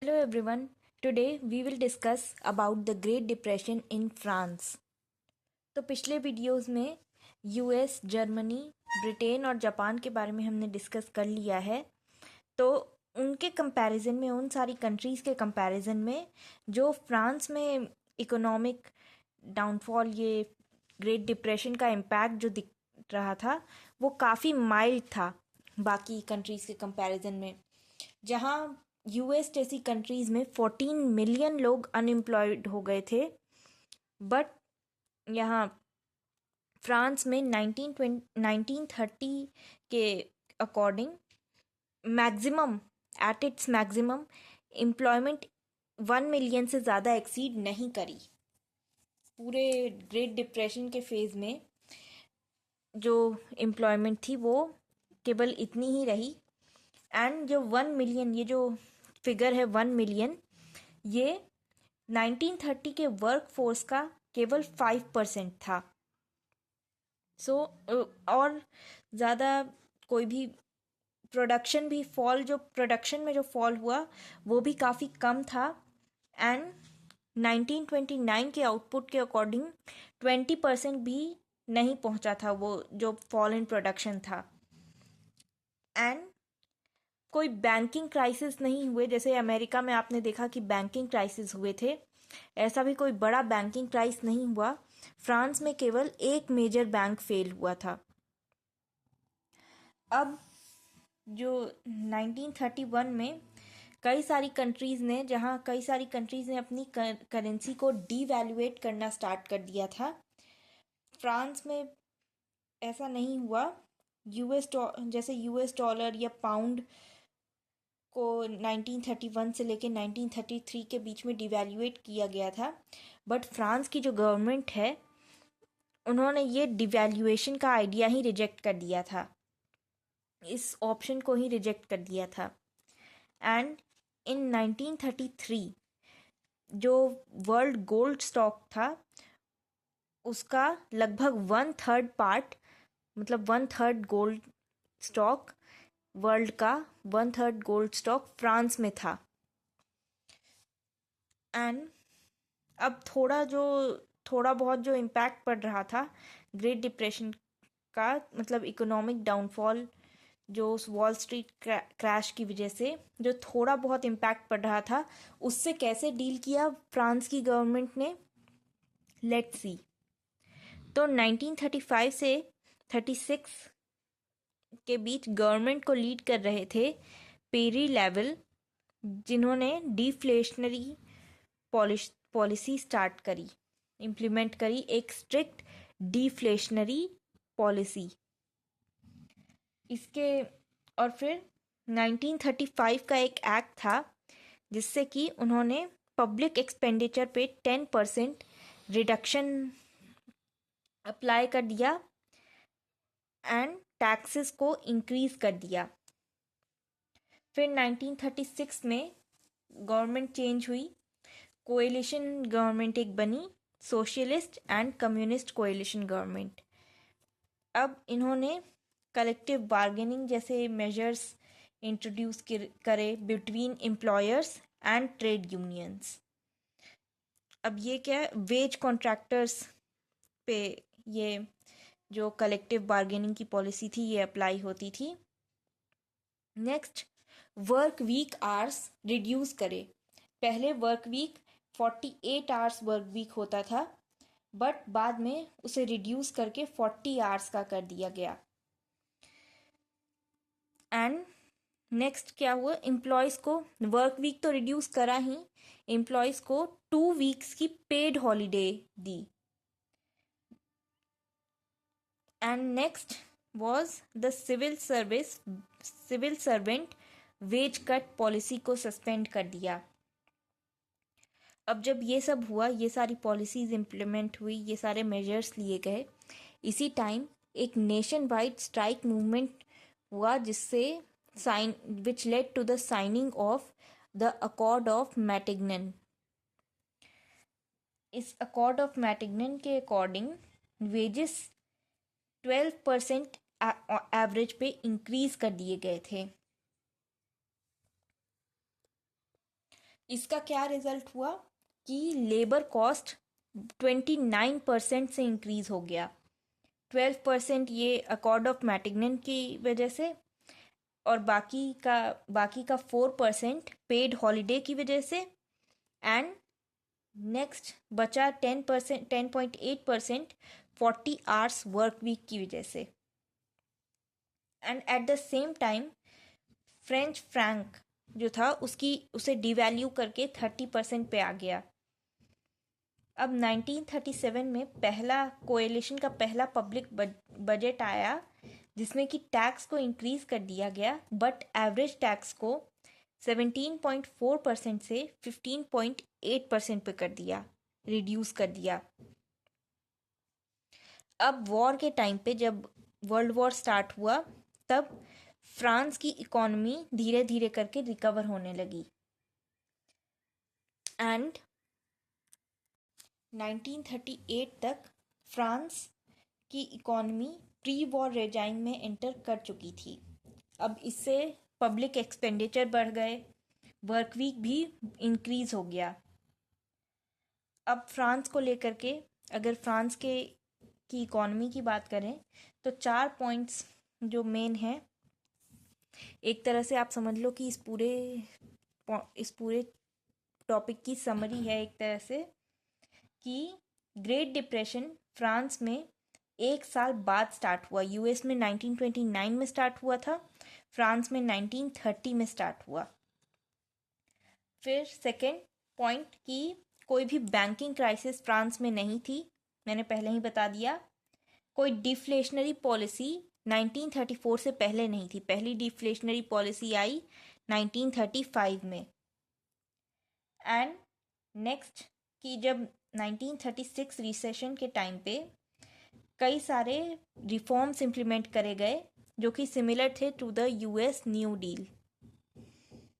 Hello everyone. Today we will discuss about the Great Depression in France. तो पिछले videos में US, Germany, Britain और Japan के बारे में हमने डिस्कस कर लिया है। तो उनके कंपैरिजन में, उन सारी कंट्रीज़ के कंपैरिजन में जो फ्रांस में इकोनॉमिक डाउनफॉल, ये ग्रेट डिप्रेशन का इम्पैक्ट जो दिख रहा था वो काफ़ी माइल्ड था बाकी कंट्रीज़ के कंपैरिजन में। जहाँ यूएस जैसी कंट्रीज़ में 14 मिलियन लोग अनएम्प्लॉयड हो गए थे, बट यहाँ फ्रांस में 1930 के according maximum, at its maximum, employment 1 million से ज़्यादा एक्सीड नहीं करी। पूरे ग्रेट डिप्रेशन के फेज़ में जो एम्प्लॉयमेंट थी वो केवल इतनी ही रही। एंड जो 1 मिलियन, ये जो फिगर है 1 मिलियन, ये 1930 के वर्क फोर्स का केवल 5% था। और ज़्यादा कोई भी प्रोडक्शन में जो फॉल हुआ वो भी काफ़ी कम था। एंड 1929 के आउटपुट के अकॉर्डिंग 20% भी नहीं पहुंचा था वो जो फॉल इन प्रोडक्शन था। एंड कोई बैंकिंग क्राइसिस नहीं हुए, जैसे अमेरिका में आपने देखा कि बैंकिंग क्राइसिस हुए थे, ऐसा भी कोई बड़ा बैंकिंग क्राइसिस नहीं हुआ। फ्रांस में केवल एक मेजर बैंक फेल हुआ था। अब जो 1931 में कई सारी कंट्रीज़ ने अपनी करेंसी को डीवैल्यूएट करना स्टार्ट कर दिया था। फ्रांस में ऐसा नहीं हुआ। जैसे यूएस डॉलर या पाउंड को 1931 से लेकर 1933 के बीच में डिवैल्यूएट किया गया था, बट फ्रांस की जो गवर्नमेंट है उन्होंने ये डिवैल्यूएशन का आइडिया ही रिजेक्ट कर दिया था, इस ऑप्शन को ही रिजेक्ट कर दिया था। एंड इन 1933 जो वर्ल्ड गोल्ड स्टॉक था उसका लगभग 1/3 पार्ट, मतलब 1/3 गोल्ड स्टॉक, वर्ल्ड का 1/3 गोल्ड स्टॉक फ्रांस में था। एंड अब थोड़ा बहुत जो इम्पैक्ट पड़ रहा था ग्रेट डिप्रेशन का, मतलब इकोनॉमिक डाउनफॉल, जो उस वॉल स्ट्रीट क्रैश की वजह से जो थोड़ा बहुत इम्पैक्ट पड़ रहा था, उससे कैसे डील किया फ्रांस की गवर्नमेंट ने, लेट्स सी। तो 1935 से 36 के बीच गवर्नमेंट को लीड कर रहे थे पेरी लेवल, जिन्होंने डिफ्लेशनरी पॉलिसी इम्प्लीमेंट करी, एक स्ट्रिक्ट डिफ्लेशनरी पॉलिसी। इसके और फिर 1935 का एक एक्ट था जिससे कि उन्होंने पब्लिक एक्सपेंडिचर पे 10% रिडक्शन अप्लाई कर दिया एंड टैक्सेस को इंक्रीज कर दिया। फिर 1936 में गवर्नमेंट चेंज हुई, कोएलिशन गवर्नमेंट एक बनी, socialist and communist coalition government. अब इन्होंने कलेक्टिव बार्गेनिंग जैसे मेजर्स इंट्रोड्यूस करे between employers and trade unions. अब ये क्या है, वेज कॉन्ट्रैक्टर्स पे ये जो कलेक्टिव बार्गेनिंग की पॉलिसी थी ये अप्लाई होती थी। Next, work week hours reduce करे। पहले work week 48 hours work week होता था, बट बाद में उसे रिड्यूस करके 40 आवर्स का कर दिया गया। एंड नेक्स्ट क्या हुआ, एम्प्लॉयज़ को वर्क वीक तो रिड्यूस करा ही, एम्प्लॉयज़ को 2 वीक्स की पेड हॉलीडे दी। And next was the civil servant wage cut policy को सस्पेंड कर दिया। अब जब ये सब हुआ, ये सारी पॉलिसीज़ इम्प्लीमेंट हुई, ये सारे मेजर्स लिए गए, इसी टाइम एक नेशन वाइड स्ट्राइक मूवमेंट हुआ which led to the signing of the Accord of Matignon. इस Accord of Matignon के अकॉर्डिंग वेजेस 12% एवरेज पे इंक्रीज कर दिए गए थे। इसका क्या रिजल्ट हुआ कि लेबर कॉस्ट 29% से इंक्रीज हो गया। 12% ये अकॉर्ड ऑफ मैटिगनन की वजह से, और बाकी का 4% पेड हॉलीडे की वजह से, एंड नेक्स्ट बचा 10%, 10.8% 40 आवर्स वर्क वीक की वजह से। And at the same time French Frank जो था उसे डिवैल्यू करके 30% पे आ गया। अब 1937 में कोएलिशन का पहला पब्लिक बजट आया जिसमें कि टैक्स को इंक्रीज कर दिया गया, बट एवरेज टैक्स को 17.4% से 15.8% पे कर दिया, रिड्यूस कर दिया। अब वॉर के टाइम पे जब वर्ल्ड वॉर स्टार्ट हुआ तब फ्रांस की इकोनॉमी धीरे धीरे करके रिकवर होने लगी एंड 1938 तक फ्रांस की इकोनॉमी प्री वॉर रेजाइम में एंटर कर चुकी थी। अब इससे पब्लिक एक्सपेंडिचर बढ़ गए, वर्क वीक भी इंक्रीज हो गया। अब फ्रांस को लेकर के अगर फ्रांस की इकोनॉमी की बात करें तो 4 पॉइंट्स जो मेन है, एक तरह से आप समझ लो कि इस पूरे टॉपिक की समरी है एक तरह से, कि ग्रेट डिप्रेशन फ्रांस में एक साल बाद स्टार्ट हुआ। यूएस में 1929 में स्टार्ट हुआ था, फ्रांस में 1930 में स्टार्ट हुआ। फिर सेकेंड पॉइंट कि कोई भी बैंकिंग क्राइसिस फ्रांस में नहीं थी, मैंने पहले ही बता दिया। कोई डिफ्लेशनरी पॉलिसी 1934 से पहले नहीं थी, पहली डिफ्लेशनरी पॉलिसी आई 1935 में। एंड नेक्स्ट कि जब 1936 रिसेशन के टाइम पे कई सारे रिफॉर्म्स इम्प्लीमेंट करे गए जो कि सिमिलर थे to the US New deal.